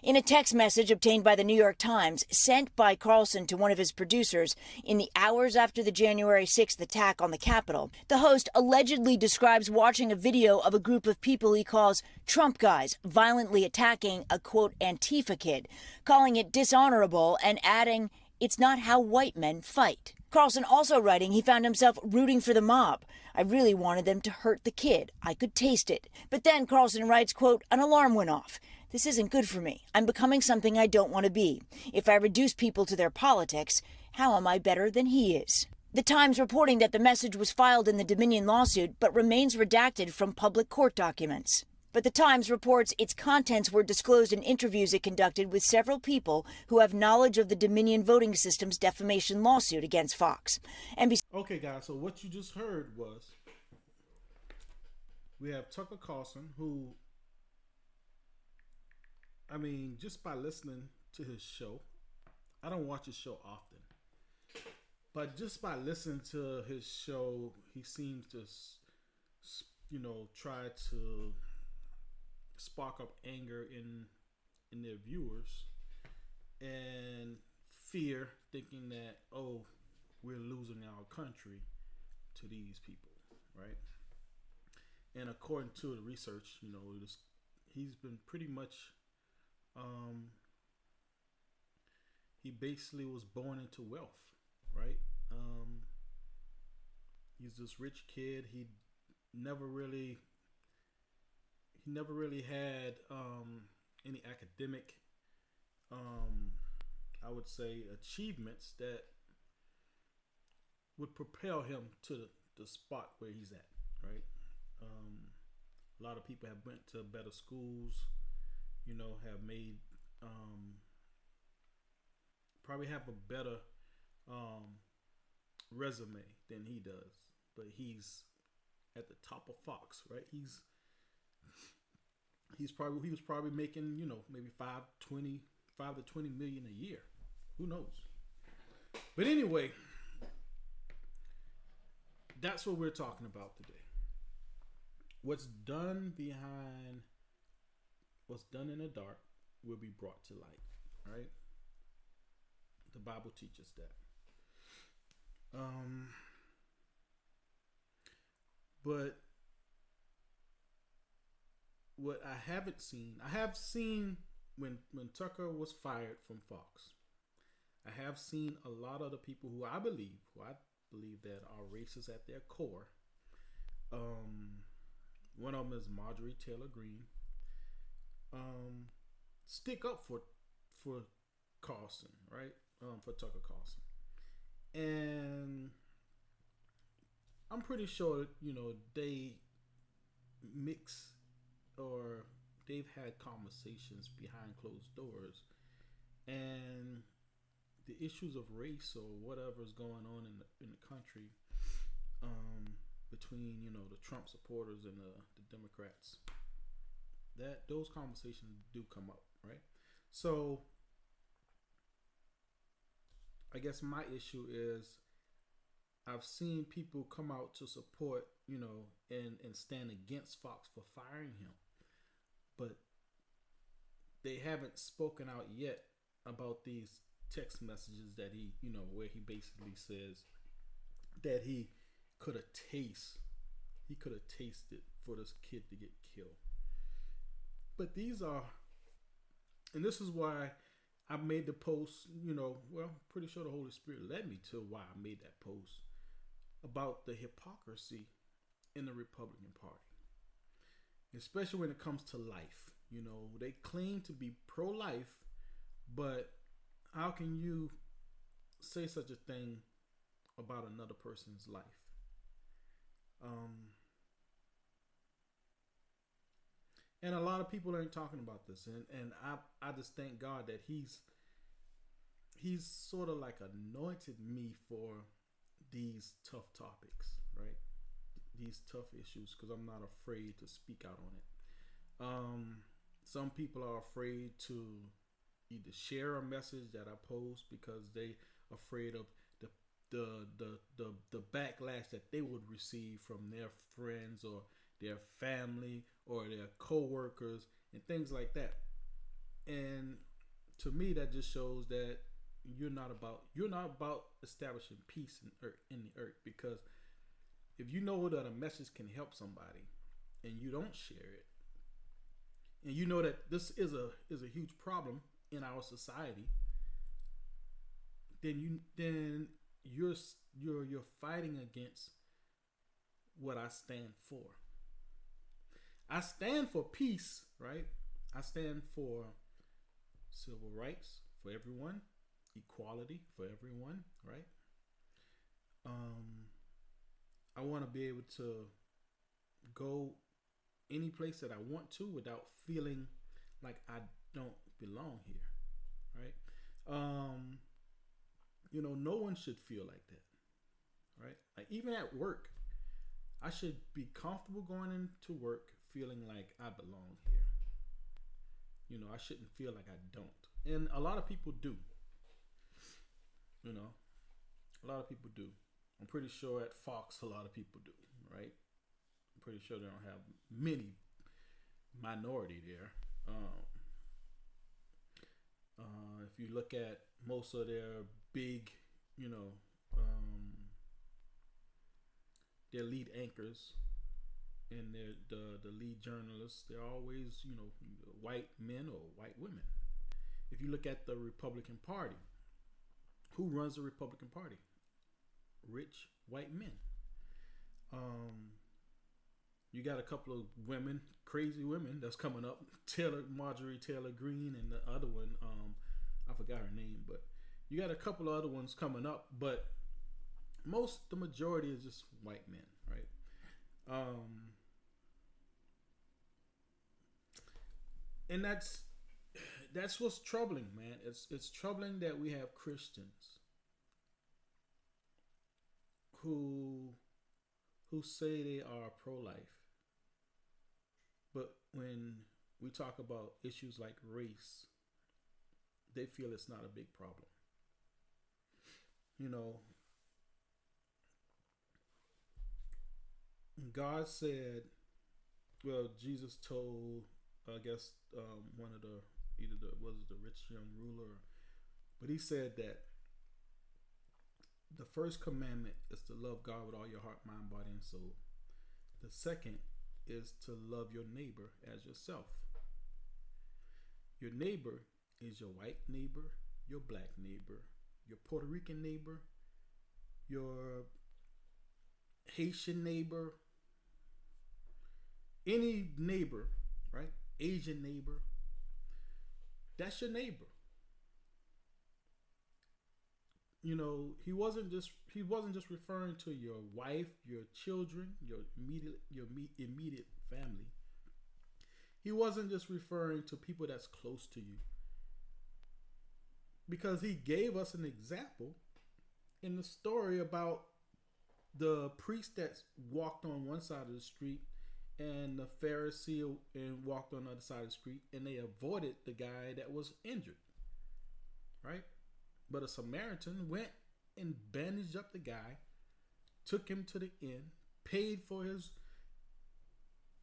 In a text message obtained by the New York Times, sent by Carlson to one of his producers in the hours after the January 6th attack on the Capitol, the host allegedly describes watching a video of a group of people he calls Trump guys violently attacking a, quote, Antifa kid, calling it dishonorable and adding, "It's not how white men fight." Carlson also writing he found himself rooting for the mob. "I really wanted them to hurt the kid. I could taste it." But then Carlson writes, quote, "An alarm went off. This isn't good for me. I'm becoming something I don't want to be. If I reduce people to their politics, how am I better than he is?" The Times reporting that the message was filed in the Dominion lawsuit but remains redacted from public court documents. But the Times reports its contents were disclosed in interviews it conducted with several people who have knowledge of the Dominion voting system's defamation lawsuit against Fox. Okay, guys, so what you just heard was we have Tucker Carlson, who, I mean, just by listening to his show, I don't watch his show often, but just by listening to his show, he seems to, try to spark up anger in their viewers and fear, thinking that, oh, we're losing our country to these people, right? And according to the research, he's been pretty much, he basically was born into wealth, right? He's this rich kid. He never really had any academic, I would say, achievements that would propel him to the spot where he's at, right? A lot of people have went to better schools, have made, probably have a better resume than he does, but he's at the top of Fox, right? He was probably making, maybe 5 to 20 million a year. Who knows? But anyway, that's what we're talking about today. What's done in the dark will be brought to light, right? The Bible teaches that. But what I have seen when Tucker was fired from Fox, I have seen a lot of the people who I believe that are racist at their core. One of them is Marjorie Taylor Greene. Stick up for Carlson, right? For Tucker Carlson, and I'm pretty sure they mix, or they've had conversations behind closed doors, and the issues of race or whatever's going on in the country, between the Trump supporters and the Democrats, that those conversations do come up, right? So I guess my issue is I've seen people come out to support, and stand against Fox for firing him, but they haven't spoken out yet about these text messages that he, where he basically says that he could have tasted for this kid to get killed. But these are, and this is why I made the post, pretty sure the Holy Spirit led me to why I made that post about the hypocrisy in the Republican Party, especially when it comes to life. They claim to be pro-life, but how can you say such a thing about another person's life? And a lot of people ain't talking about this, and I just thank God that he's sort of like anointed me for these tough topics, right? These tough issues, because I'm not afraid to speak out on it. Some people are afraid to either share a message that I post because they afraid of the backlash that they would receive from their friends or their family or their co-workers and things like that. And to me, that just shows that you're not about establishing peace in the earth, because if you know that a message can help somebody and you don't share it, and you know that this is a huge problem in our society, then you're fighting against what I stand for. I stand for peace, right? I stand for civil rights for everyone, equality for everyone, right? Um, I want to be able to go any place that I want to without feeling like I don't belong here, right? Um, no one should feel like that, right? Like even at work, I should be comfortable going into work feeling like I belong here. I shouldn't feel like I don't. And a lot of people do. You know, a lot of people do. I'm pretty sure at Fox, a lot of people do, right? I'm pretty sure they don't have many minority there. If you look at most of their big, you know, um, their lead anchors and the lead journalists, they're always, white men or white women. If you look at the Republican Party, who runs the Republican Party? Rich white men. You got a couple of women, crazy women that's coming up. Marjorie Taylor Greene, and the other one, I forgot her name, but you got a couple of other ones coming up. But the majority is just white men, right? And that's what's troubling, man. It's troubling that we have Christians who say they are pro-life, but when we talk about issues like race, they feel it's not a big problem. You know, God said, well, Jesus told, I guess, one of the rich young ruler, but he said that the first commandment is to love God with all your heart, mind, body, and soul. The second is to love your neighbor as yourself. Your neighbor is your white neighbor, your black neighbor, your Puerto Rican neighbor, your Haitian neighbor, any neighbor, right? Asian neighbor. That's your neighbor. He wasn't just referring to your wife, your children, your immediate family. He wasn't just referring to people that's close to you, because he gave us an example in the story about the priest that walked on one side of the street and the Pharisee and walked on the other side of the street, and they avoided the guy that was injured, right? But a Samaritan went and bandaged up the guy, took him to the inn, paid for him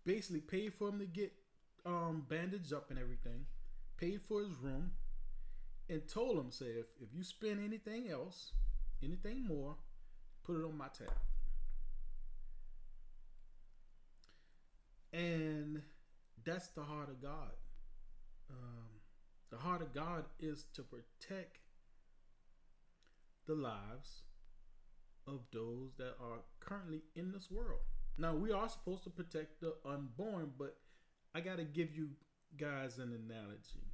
to get bandaged up and everything, paid for his room, and told him, say, if you spend anything else, anything more, put it on my tab. And that's the heart of God. The heart of God is to protect the lives of those that are currently in this world. Now, we are supposed to protect the unborn, but I got to give you guys an analogy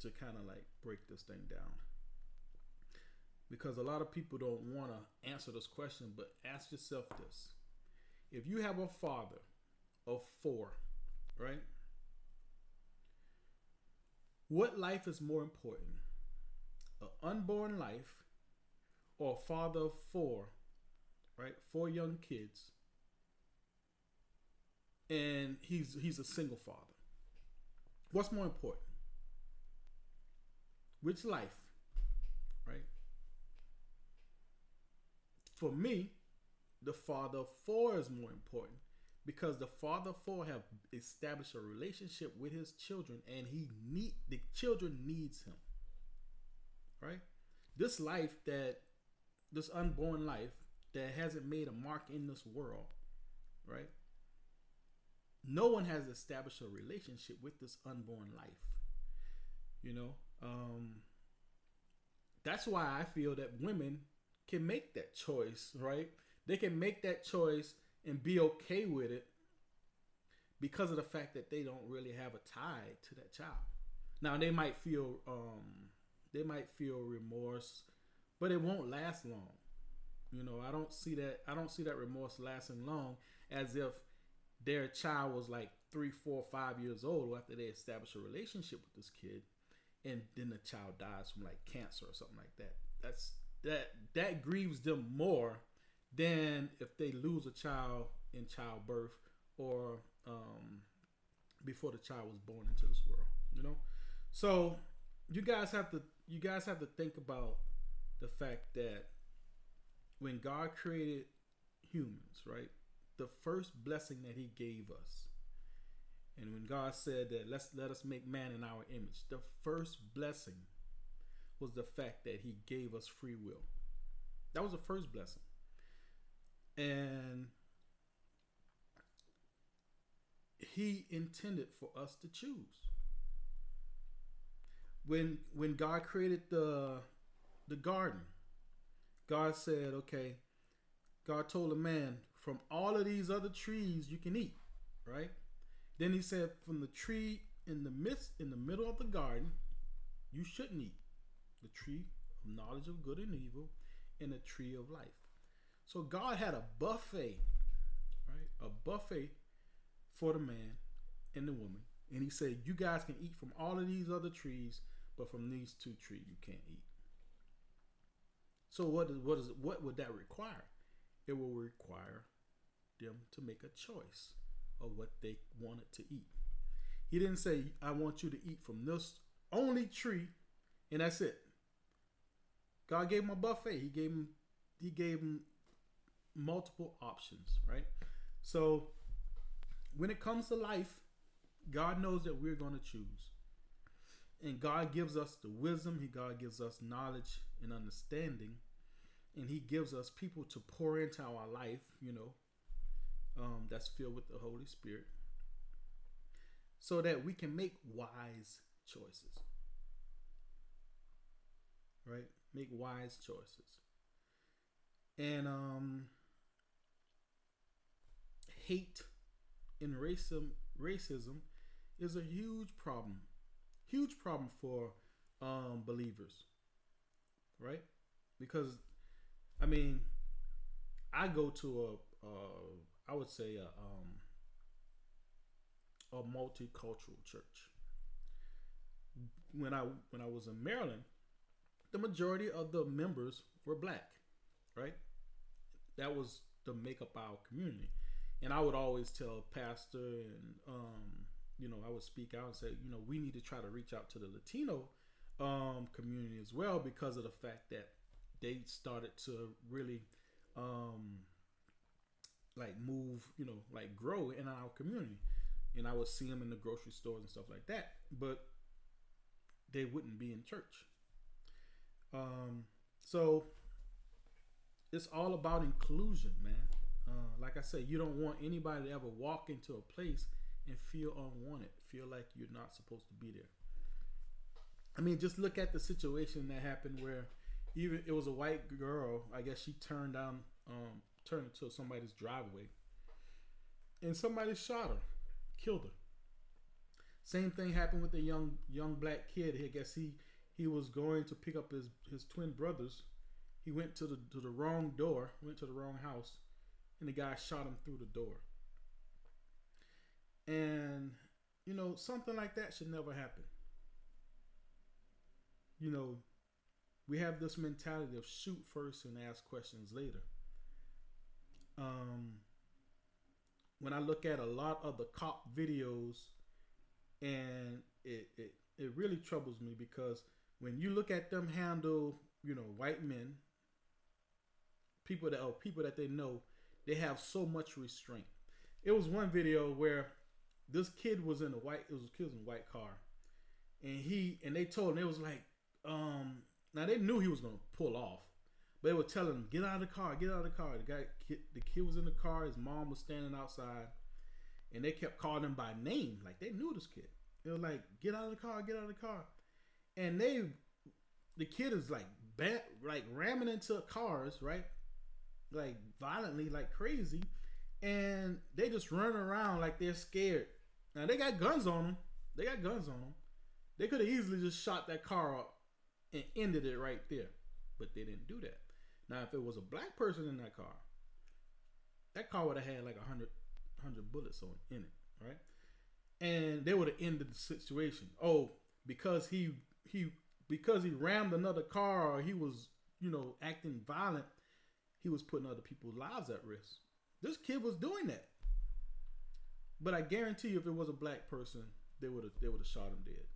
to kind of like break this thing down, because a lot of people don't want to answer this question, but ask yourself this. If you have a father of 4, right? What life is more important? An unborn life, or a father of 4, right? 4 young kids, and he's a single father. What's more important? Which life, right? For me, the father of 4 is more important, because the father of 4 have established a relationship with his children, and the children needs him. right? This life that this unborn life that hasn't made a mark in this world, right? No one has established a relationship with this unborn life. You know, that's why I feel that women can make that choice, right? They can make that choice and be okay with it because of the fact that they don't really have a tie to that child. Now they might feel remorse, but it won't last long. You know, I don't see that remorse lasting long, as if their child was like 3, 4, 5 years old after they establish a relationship with this kid, and then the child dies from like cancer or something like that. That grieves them more than if they lose a child in childbirth, or before the child was born into this world. You know, so you guys have to think about the fact that when God created humans, right? The first blessing that He gave us, and when God said that let us make man in our image, the first blessing was the fact that He gave us free will. That was the first blessing, and He intended for us to choose. When God created the garden, God said, okay, God told a man, from all of these other trees you can eat, right? Then He said, from the tree in the middle of the garden, you shouldn't eat. The tree of knowledge of good and evil, and the tree of life. So God had a buffet, right? A buffet for the man and the woman. And He said, you guys can eat from all of these other trees, but from these two trees you can't eat. So what would that require? It will require them to make a choice of what they wanted to eat. He didn't say, I want you to eat from this only tree, and that's it. God gave him a buffet. He gave him multiple options, right? So when it comes to life, God knows that we're going to choose. And God gives us the wisdom. God gives us knowledge and understanding. And He gives us people to pour into our life, that's filled with the Holy Spirit, so that we can make wise choices. Right? Make wise choices. And hate and racism is a huge problem. Huge problem for believers. Right? Because I go to I would say a multicultural church. When I was in Maryland, the majority of the members were black, right? That was the makeup of our community. And I would always tell pastor and I would speak out and say, we need to try to reach out to the Latino community as well, because of the fact that they started to really move, grow in our community. And I would see them in the grocery stores and stuff like that, but they wouldn't be in church. So it's all about inclusion, man. Like I said, you don't want anybody to ever walk into a place and feel unwanted, feel like you're not supposed to be there. Just look at the situation that happened where even it was a white girl. I guess she turned into somebody's driveway, and somebody shot her, killed her. Same thing happened with a young black kid. I guess he was going to pick up his twin brothers. He went to the wrong door, went to the wrong house, and the guy shot him through the door. And something like that should never happen. We have this mentality of shoot first and ask questions later. When I look at a lot of the cop videos, and it really troubles me, because when you look at them handle, white men, people that they know, they have so much restraint. It was one video where this kid was in a white car, and they told him, it was like, Now they knew he was gonna pull off, but they were telling him, "Get out of the car, get out of the car." The kid was in the car. His mom was standing outside, and they kept calling him by name, like they knew this kid. They were like, "Get out of the car, get out of the car," and the kid is like like ramming into cars, right? Like violently, like crazy, and they just run around like they're scared. Now they got guns on them. They got guns on them. They could have easily just shot that car up and ended it right there, but they didn't do that. Now, if it was a black person in that car would have had like 100 bullets in it, right? And they would have ended the situation. Oh, because he rammed another car, or he was acting violent, he was putting other people's lives at risk. This kid was doing that. But I guarantee you, if it was a black person, they would have shot him dead.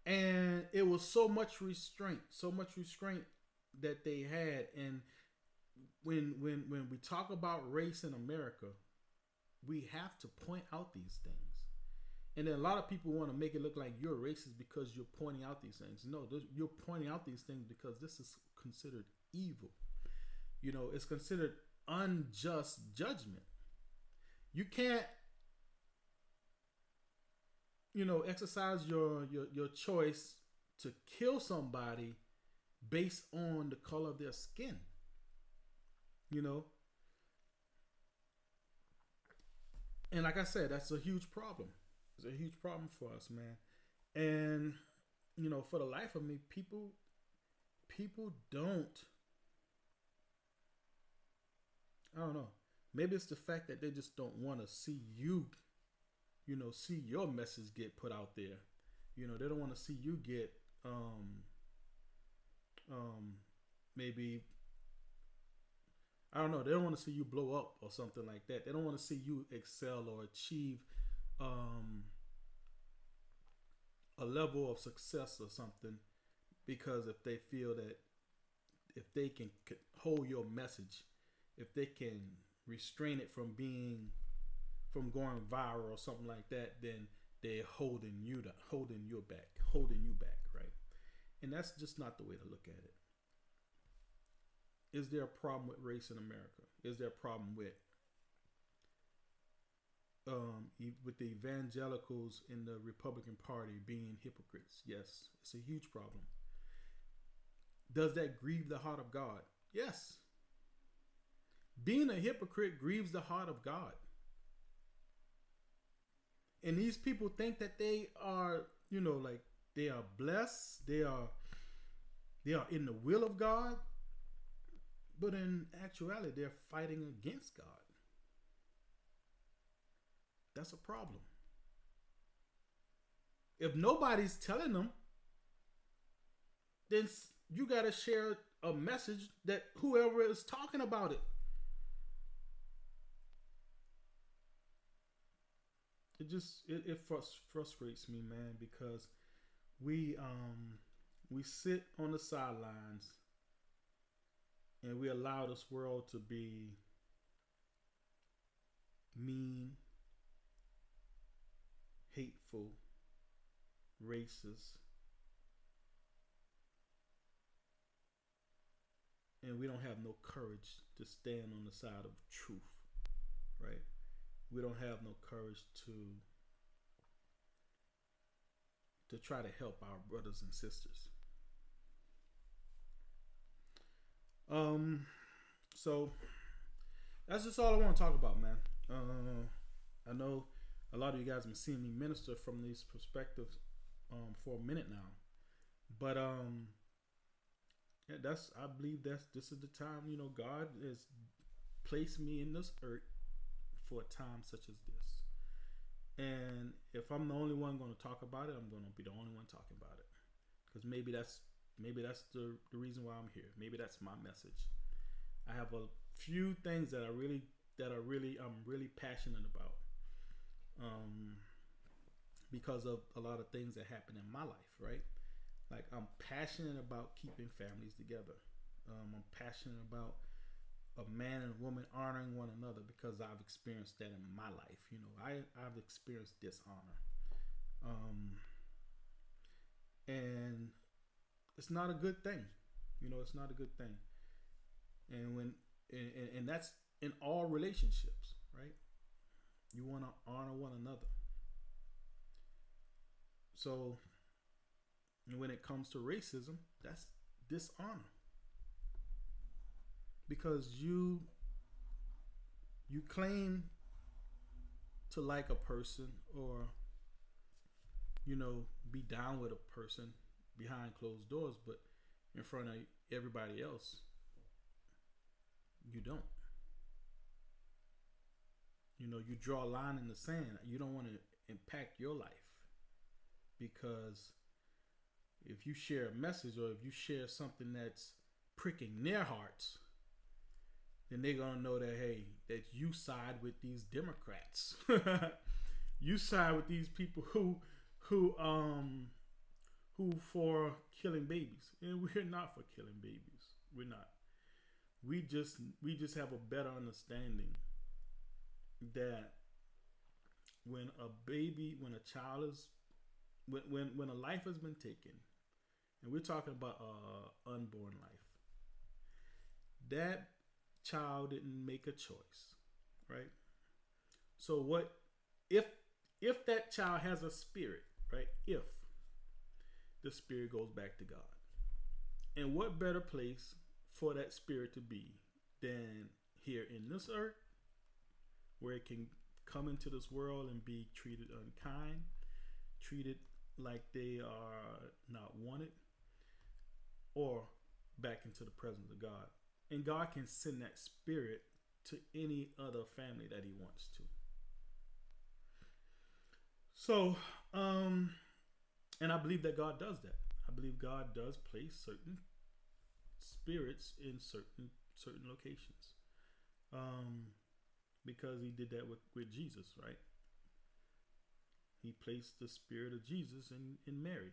And it was so much restraint that they had. And when we talk about race in America, we have to point out these things. And then a lot of people want to make it look like you're racist because you're pointing out these things. No, you're pointing out these things because this is considered evil. It's considered unjust judgment. You can't, exercise your choice to kill somebody based on the color of their skin. And like I said, that's a huge problem. It's a huge problem for us, man. And for the life of me, people don't. I don't know. Maybe it's the fact that they just don't want to see you, see your message get put out there. They don't want to see you get, maybe, I don't know. They don't want to see you blow up or something like that. They don't want to see you excel or achieve, a level of success or something, because if they feel that if they can hold your message, if they can restrain it from going viral or something like that, then they're holding you back, right? And that's just not the way to look at it. Is there a problem with race in America? Is there a problem with the evangelicals in the Republican Party being hypocrites? Yes, it's a huge problem. Does that grieve the heart of God? Yes. Being a hypocrite grieves the heart of God. And these people think that they are, like they are blessed, they are in the will of God, but in actuality, they're fighting against God. That's a problem. If nobody's telling them, then you got to share a message that whoever is talking about it. It frustrates me, man, because we sit on the sidelines and we allow this world to be mean, hateful, racist, and we don't have no courage to stand on the side of truth, right? We don't have no courage to try to help our brothers and sisters. So that's just all I want to talk about, man. I know a lot of you guys have been seeing me minister from these perspectives for a minute now, but yeah, I believe this is the time. God has placed me in this earth for a time such as this. And if I'm the only one going to talk about it, I'm going to be the only one talking about it. Because maybe that's the reason why I'm here. Maybe that's my message. I have a few things that I'm really passionate about. Because of a lot of things that happen in my life, right? Like, I'm passionate about keeping families together. I'm passionate about a man and a woman honoring one another, because I've experienced that in my life. I've experienced dishonor. And it's not a good thing. It's not a good thing. And and that's in all relationships, right? You want to honor one another. So when it comes to racism, that's dishonor, because you claim to like a person, or be down with a person behind closed doors, but in front of everybody else, you don't. You draw a line in the sand. You don't want to impact your life, because if you share a message, or if you share something that's pricking their hearts, then they're gonna know that, hey, that you side with these Democrats. You side with these people who for killing babies, and we're not for killing babies. We're not. We just have a better understanding that when a child is, when a life has been taken, and we're talking about unborn life, that child didn't make a choice, right? So what if that child has a spirit, right? If the spirit goes back to God, and what better place for that spirit to be than here in this earth, where it can come into this world and be treated unkind, treated like they are not wanted, or back into the presence of God. And God can send that spirit to any other family that he wants to. So, and I believe that God does that. I believe God does place certain spirits in certain locations. Because he did that with Jesus, right? He placed the spirit of Jesus in Mary.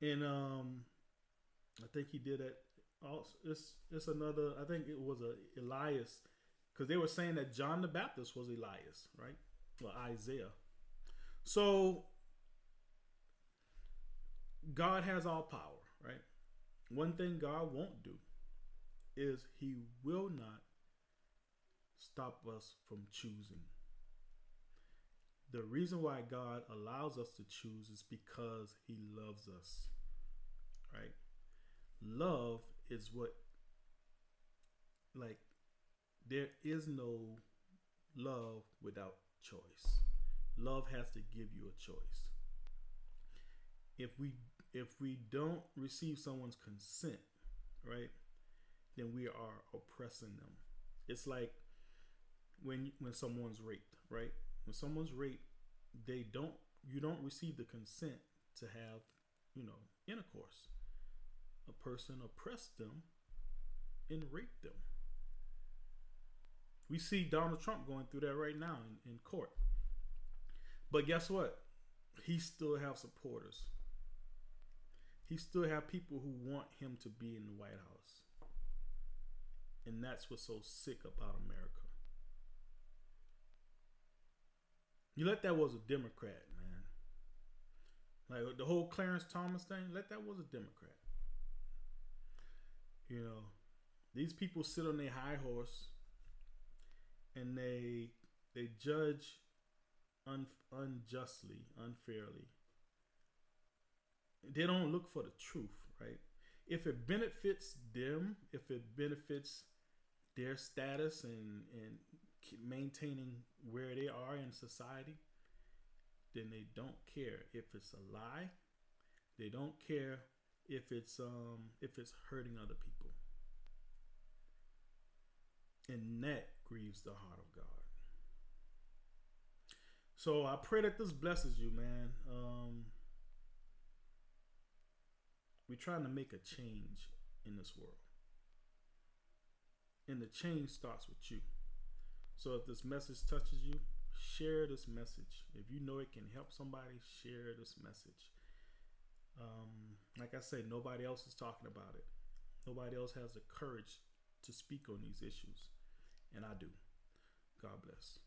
And I think he did it also. It's another, I think it was Elias, because they were saying that John the Baptist was Elias, right? Well, Isaiah. So God has all power, right? One thing God won't do is he will not stop us from choosing. The reason why God allows us to choose is because he loves us, right? Love is what, like, there is no love without choice. Love has to give you a choice. If we don't receive someone's consent, right, then we are oppressing them. It's like when someone's raped, right? When someone's raped, you don't receive the consent to have, intercourse. A person oppressed them and raped them. We see Donald Trump going through that right now in court. But guess what? He still have supporters. He still have people who want him to be in the White House. And that's what's so sick about America. You let that was a Democrat, man. Like the whole Clarence Thomas thing, let that was a Democrat. These people sit on their high horse and they judge unjustly, unfairly. They don't look for the truth, right? If it benefits them, if it benefits their status and maintaining where they are in society, then they don't care if it's a lie. They don't care if it's hurting other people. And that grieves the heart of God. So I pray that this blesses you, man. We're trying to make a change in this world. And the change starts with you. So if this message touches you, share this message. If you know it can help somebody, share this message. Like I said, nobody else is talking about it. Nobody else has the courage to speak on these issues. And I do. God bless.